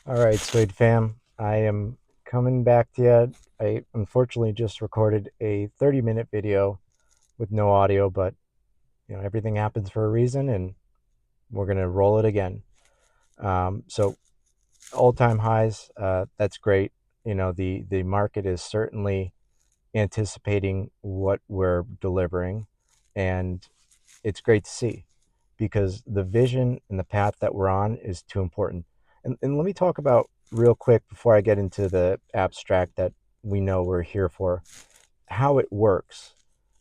All right, Suede fam, I am coming back to you. I unfortunately just recorded a 30-minute video with no audio, but everything happens for a reason, and we're gonna roll it again. So all-time highs, that's great. The market is certainly anticipating what we're delivering, and it's great to see because the vision and the path that we're on is too important. And let me talk about real quick before I get into the abstract that we know we're here for, how it works.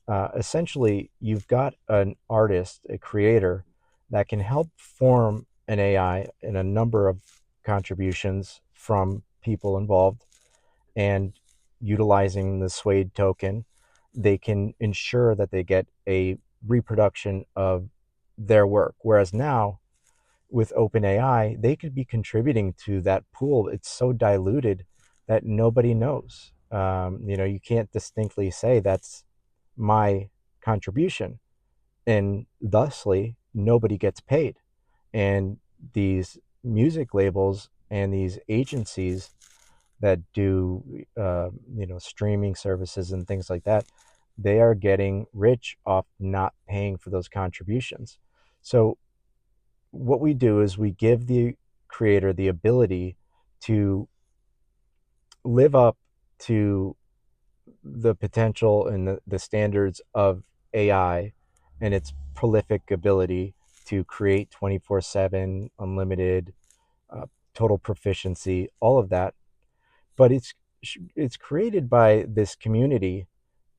Essentially, you've got an artist, a creator, that can help form an AI in a number of contributions from people involved, and utilizing the Suede token, they can ensure that they get a reproduction of their work. Whereas now, with OpenAI, they could be contributing to that pool. It's so diluted that nobody knows. You can't distinctly say that's my contribution, and thusly, nobody gets paid. And these music labels and these agencies that do streaming services and things like that, they are getting rich off not paying for those contributions. So what we do is we give the creator the ability to live up to the potential and the standards of AI and its prolific ability to create 24/7 unlimited, uh, total proficiency, all of that. But it's created by this community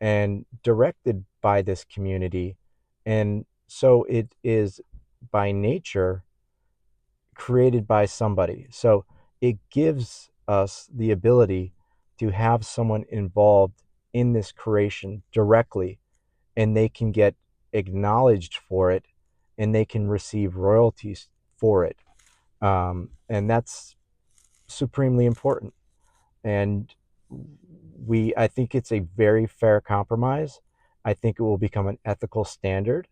and directed by this community, and so it is by nature created by somebody. So it gives us the ability to have someone involved in this creation directly, and they can get acknowledged for it, and they can receive royalties for it. And that's supremely important. And I think it's a very fair compromise. I think it will become an ethical standard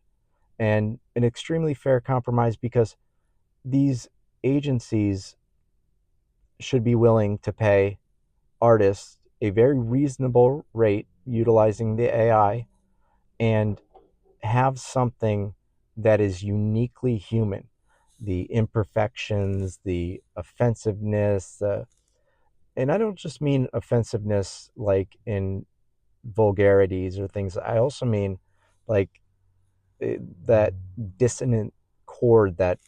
and an extremely fair compromise because these agencies should be willing to pay artists a very reasonable rate utilizing the AI and have something that is uniquely human. The imperfections, the offensiveness, and I don't just mean offensiveness like in vulgarities or things. I also mean like that dissonant chord that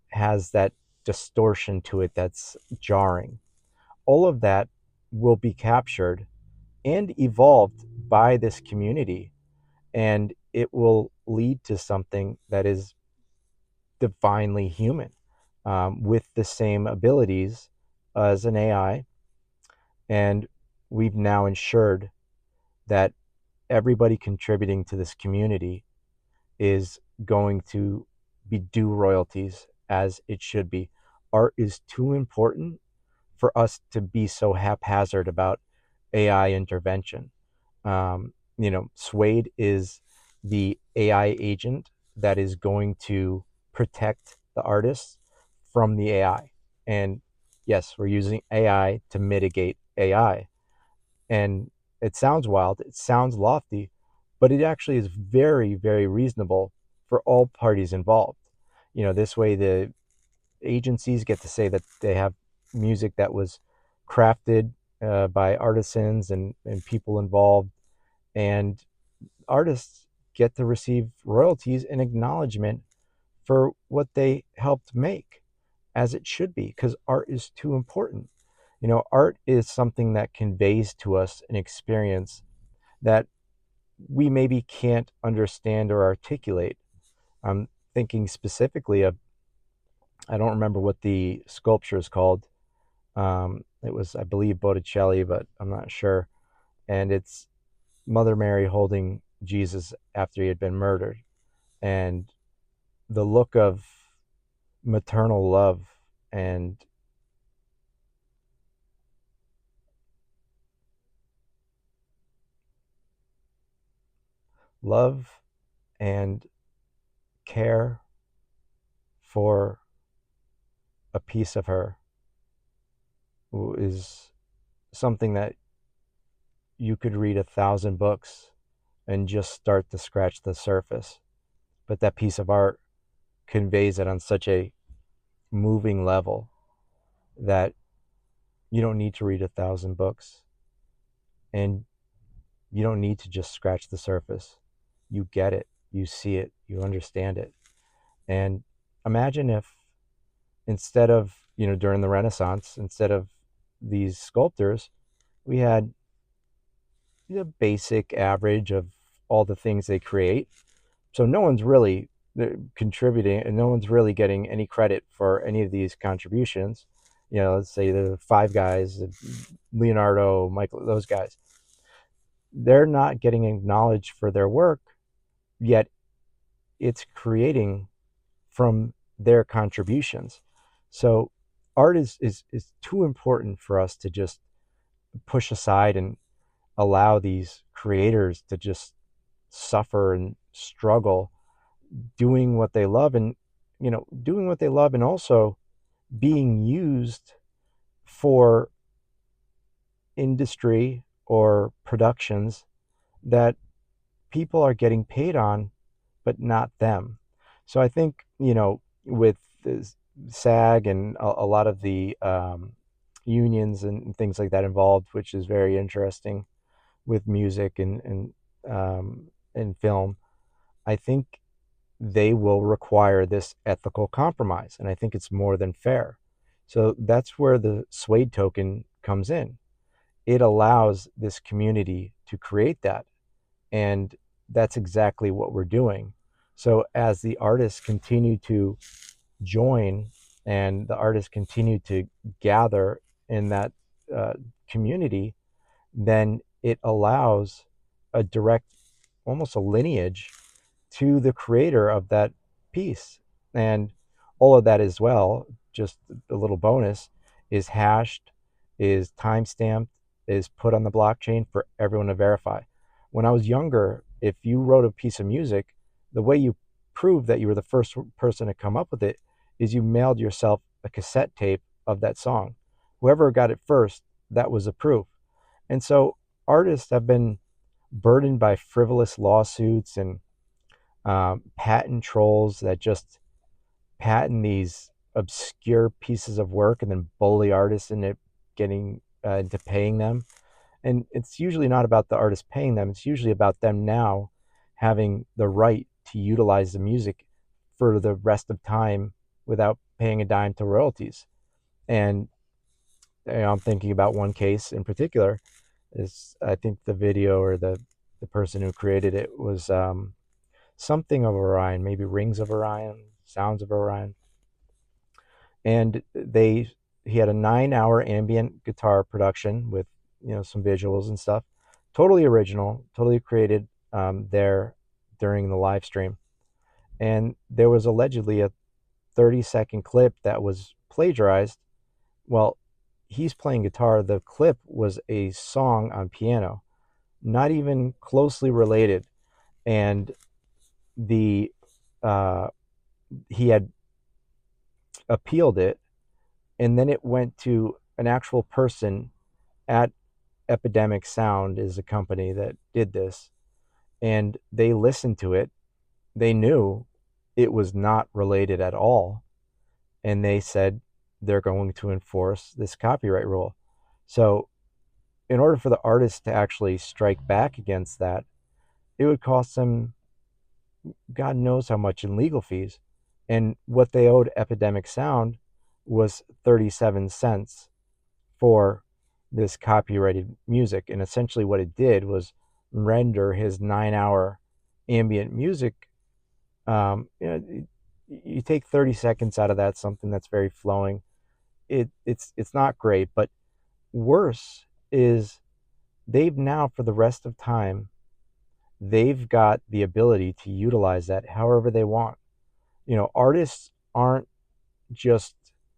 has that distortion to it that's jarring. All of that will be captured and evolved by this community, and it will lead to something that is divinely human, with the same abilities as an AI. And we've now ensured that everybody contributing to this community is going to be due royalties as it should be. Art is too important for us to be so haphazard about AI intervention. Suede is the AI agent that is going to protect the artists from the AI. And yes, we're using AI to mitigate AI. And it sounds wild, it sounds lofty, but it actually is very, very reasonable for all parties involved. This way the agencies get to say that they have music that was crafted by artisans and people involved, and artists get to receive royalties and acknowledgement for what they helped make, as it should be, because art is too important. Art is something that conveys to us an experience that we maybe can't understand or articulate. I'm thinking specifically of, I don't remember what the sculpture is called. It was, I believe, Botticelli, but I'm not sure. And it's Mother Mary holding Jesus after he had been murdered. And the look of maternal love and love and care for a piece of her is something that you could read 1,000 books and just start to scratch the surface. But that piece of art conveys it on such a moving level that you don't need to read 1,000 books, and you don't need to just scratch the surface. You get it, you see it, you understand it. And imagine if instead of, during the Renaissance, instead of these sculptors, we had the basic average of all the things they create. So no one's really contributing, and no one's really getting any credit for any of these contributions. Let's say the five guys, Leonardo, Michael, those guys, they're not getting acknowledged for their work, yet it's creating from their contributions. So art is too important for us to just push aside and allow these creators to just suffer and struggle doing what they love, and doing what they love, and also being used for industry or productions that people are getting paid on, but not them. So I think, with this SAG and a lot of the unions and things like that involved, which is very interesting with music and film, I think they will require this ethical compromise. And I think it's more than fair. So that's where the Suede token comes in. It allows this community to create that. And that's exactly what we're doing. So as the artists continue to join and the artists continue to gather in that uh, community, then it allows a direct, almost a lineage to the creator of that piece. And all of that as well, just a little bonus, is hashed, is time stamped, is put on the blockchain for everyone to verify. When I was younger, if you wrote a piece of music, the way you proved that you were the first person to come up with it is you mailed yourself a cassette tape of that song. Whoever got it first, that was the proof. And so artists have been burdened by frivolous lawsuits and patent trolls that just patent these obscure pieces of work and then bully artists into getting into paying them. And it's usually not about the artist paying them. It's usually about them now having the right to utilize the music for the rest of time without paying a dime to royalties. And I'm thinking about one case in particular. Is I think the video or the person who created it was something of Orion, maybe Rings of Orion, Sounds of Orion, and he had a 9 hour ambient guitar production with some visuals and stuff, totally original, totally created there during the live stream, and there was allegedly a 30-second clip that was plagiarized. Well, he's playing guitar. The clip was a song on piano, not even closely related, and the uh, he had appealed it, and then it went to an actual person at Epidemic Sound, is a company that did this, and they listened to it. They knew it was not related at all, and they said they're going to enforce this copyright rule. So in order for the artist to actually strike back against that, it would cost them God knows how much in legal fees. And what they owed Epidemic Sound was 37 cents for this copyrighted music. And essentially, what it did was render his 9 hour ambient music. You take 30 seconds out of that, something that's very flowing. It's not great, but worse is they've now, for the rest of time, they've got the ability to utilize that however they want. Artists aren't just